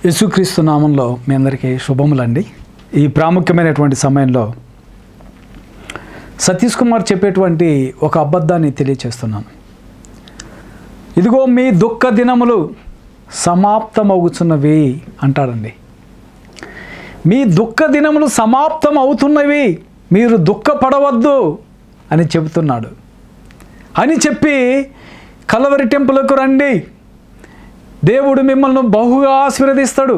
యేసుక్రీస్తు నామంలో మీ అందరికీ శుభములండి. ఈ ప్రాముఖ్యమైనటువంటి సమయంలో సతీష్ కుమార్ చెప్పేటువంటి ఒక అబద్ధాన్ని తెలియచేస్తున్నాను. ఇదిగో మీ దుఃఖ దినములు సమాప్తమవుతున్నవి అంటాడండి. మీ దుఃఖ దినములు సమాప్తం అవుతున్నవి, మీరు దుఃఖపడవద్దు అని చెబుతున్నాడు. అని చెప్పి కలవరి టెంపుల్కు రండి, దేవుడు మిమ్మల్ని బహుగా ఆశీర్వదిస్తాడు,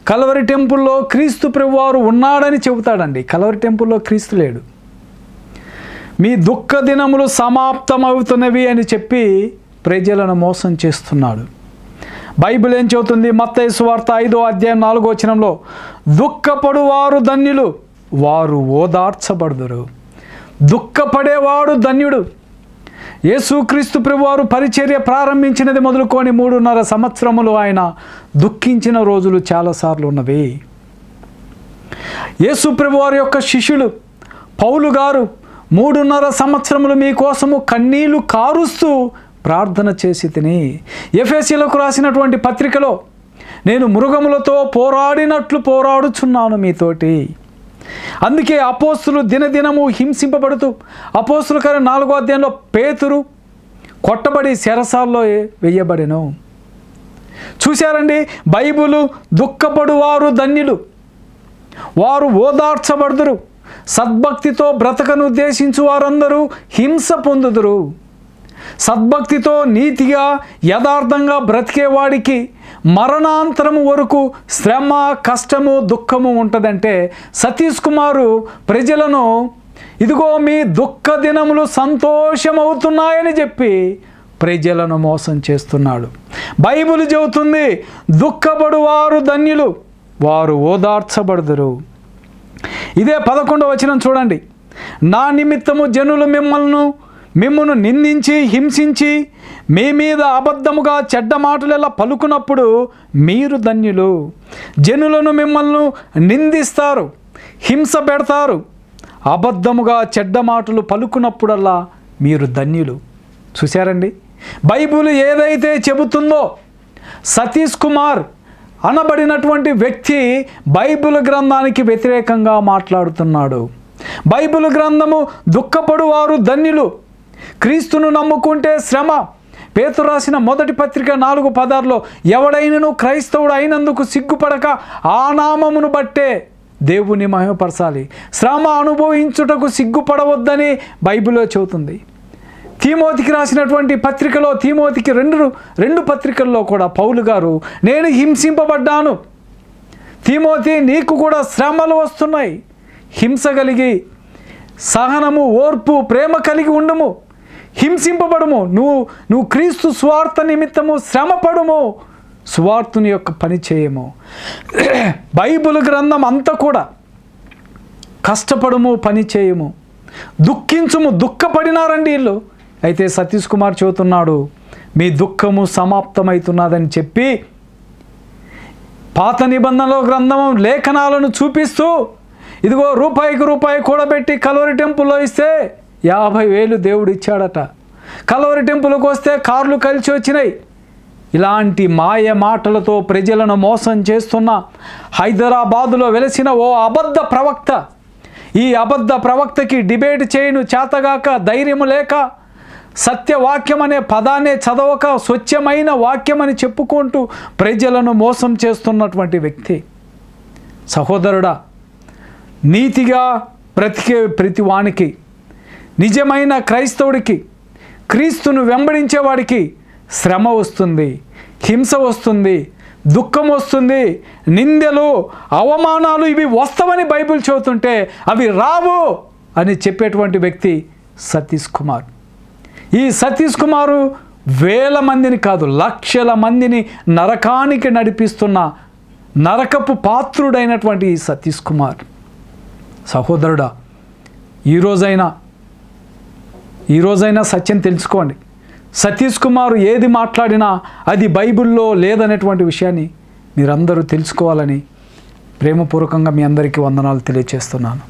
కలవరి టెంపుల్లో క్రీస్తు ప్రభువారు ఉన్నాడని చెబుతాడండి. కలవరి టెంపుల్లో క్రీస్తు లేడు. మీ దుఃఖ దినములు సమాప్తమవుతున్నవి అని చెప్పి ప్రజలను మోసం చేస్తున్నాడు. బైబిల్ ఏం చెబుతుంది? మత్తయి సువార్త 5వ అధ్యాయం 4వ వచనంలో, దుఃఖపడువారు ధన్యులు, వారు ఓదార్చబడుదురు. దుఃఖపడేవాడు ధన్యుడు. యేసుక్రీస్తు ప్రభువారు పరిచర్య ప్రారంభించినది మొదలుకొని 3.5 సంవత్సరములు ఆయన దుఃఖించిన రోజులు చాలాసార్లు ఉన్నవి. యేసు ప్రభువారి యొక్క శిష్యులు పౌలు గారు 3.5 సంవత్సరములు మీకోసము కన్నీళ్లు కారుస్తూ ప్రార్థన చేసి తిని, ఎఫెసీయులకు రాసినటువంటి పత్రికలో, నేను మృగములతో పోరాడినట్లు పోరాడుచున్నాను మీతోటి. అందుకే అపోస్తులు దినదినము హింసింపబడుతూ, అపోస్తుల కార్యం 4వ అధ్యాయంలో పేతురు కొట్టబడి చెరసాల్లో వేయబడెను. చూశారండి, బైబిలు దుఃఖపడువారు ధన్యులు, వారు ఓదార్చబడుదురు. సద్భక్తితో బ్రతకను ఉద్దేశించు వారందరూ హింస పొందుదురు. సద్భక్తితో నీతిగా యథార్థంగా బ్రతికేవాడికి మరణాంతరము వరకు శ్రమ, కష్టము, దుఃఖము ఉంటుందంటే, సతీష్ కుమారు ప్రజలను ఇదిగో మీ దుఃఖ దినములు సంతోషమవుతున్నాయని చెప్పి ప్రజలను మోసం చేస్తున్నాడు. బైబిల్ చెబుతుంది, దుఃఖపడువారు ధన్యులు, వారు ఓదార్చబడుదురు. ఇదే 11వ వచనం చూడండి. నా నిమిత్తము జనులు మిమ్మును నిందించి హింసించి మీ మీద అబద్ధముగా చెడ్డ మాటలెలా పలుకున్నప్పుడు మీరు ధన్యులు. జనులను మిమ్మల్ని నిందిస్తారు, హింస పెడతారు, అబద్ధముగా చెడ్డ మాటలు పలుకున్నప్పుడల్లా మీరు ధన్యులు. చూశారండి, బైబిల్ ఏదైతే చెబుతుందో, సతీష్ కుమార్ అనబడినటువంటి వ్యక్తి బైబిల్ గ్రంథానికి వ్యతిరేకంగా మాట్లాడుతున్నాడు. బైబిల్ గ్రంథము దుఃఖపడువారు ధన్యులు, క్రీస్తును నమ్ముకుంటే శ్రమ. పేతురు రాసిన మొదటి పత్రిక 4:16లో, ఎవడైనను క్రైస్తవుడు అయినందుకు సిగ్గుపడక ఆ నామమును బట్టే దేవుని మహిమపరచాలి, శ్రమ అనుభవించుటకు సిగ్గుపడవద్దని బైబిల్లో చెబుతుంది. తిమోతికి రాసినటువంటి పత్రికలో, తిమోతికి రెండు పత్రికల్లో కూడా పౌలు గారు, నేను హింసింపబడ్డాను తిమోతి, నీకు కూడా శ్రమలు వస్తున్నాయి, హింస కలిగి సహనము, ఓర్పు, ప్రేమ కలిగి ఉండుము, హింసింపబడుము, నువ్వు క్రీస్తు స్వార్థ నిమిత్తము శ్రమపడుము, స్వార్థుని యొక్క పని చేయము. బైబిల్ గ్రంథం అంతా కూడా కష్టపడుము, పని చేయము, దుఃఖించుము. దుఃఖపడినారండి వీళ్ళు. అయితే సతీష్ కుమార్ చెబుతున్నాడు, మీ దుఃఖము సమాప్తమవుతున్నదని చెప్పి పాత నిబంధనలో గ్రంథము లేఖనాలను చూపిస్తూ, ఇదిగో రూపాయికి రూపాయి కూడబెట్టి కలవరి టెంపుల్లో ఇస్తే 50,000 దేవుడు ఇచ్చాడట. కలవరి టెంపుల్కి వస్తే కార్లు కలిసి వచ్చినాయి. ఇలాంటి మాయ మాటలతో ప్రజలను మోసం చేస్తున్న హైదరాబాదులో వెలిసిన ఓ అబద్ధ ప్రవక్త, ఈ అబద్ధ ప్రవక్తకి డిబేట్ చేయను చేతగాక, ధైర్యము లేక, సత్యవాక్యం అనే పదాన్నే చదవక స్వచ్ఛమైన వాక్యం అని చెప్పుకుంటూ ప్రజలను మోసం చేస్తున్నటువంటి వ్యక్తి. సహోదరుడా, నీతిగా బ్రతికే ప్రతి వానికి, నిజమైన క్రైస్తవుడికి, క్రీస్తును వెంబడించేవాడికి శ్రమ వస్తుంది, హింస వస్తుంది, దుఃఖం వస్తుంది, నిందలు, అవమానాలు ఇవి వస్తావని బైబిల్ చెబుతుంటే అవి రావు అని చెప్పేటువంటి వ్యక్తి సతీష్ కుమార్. ఈ సతీష్ కుమారు వేల మందిని కాదు, లక్షల మందిని నరకానికి నడిపిస్తున్న నరకపు పాత్రుడైనటువంటి ఈ సతీష్ కుమార్. సహోదరుడా, ఈరోజైనా సత్యం తెలుసుకోండి. సతీష్ కుమార్ ఏది మాట్లాడినా అది బైబిల్లో లేదనేటువంటి విషయాన్ని మీరందరూ తెలుసుకోవాలని ప్రేమపూర్వకంగా మీ అందరికీ వందనాలు తెలియజేస్తున్నాను.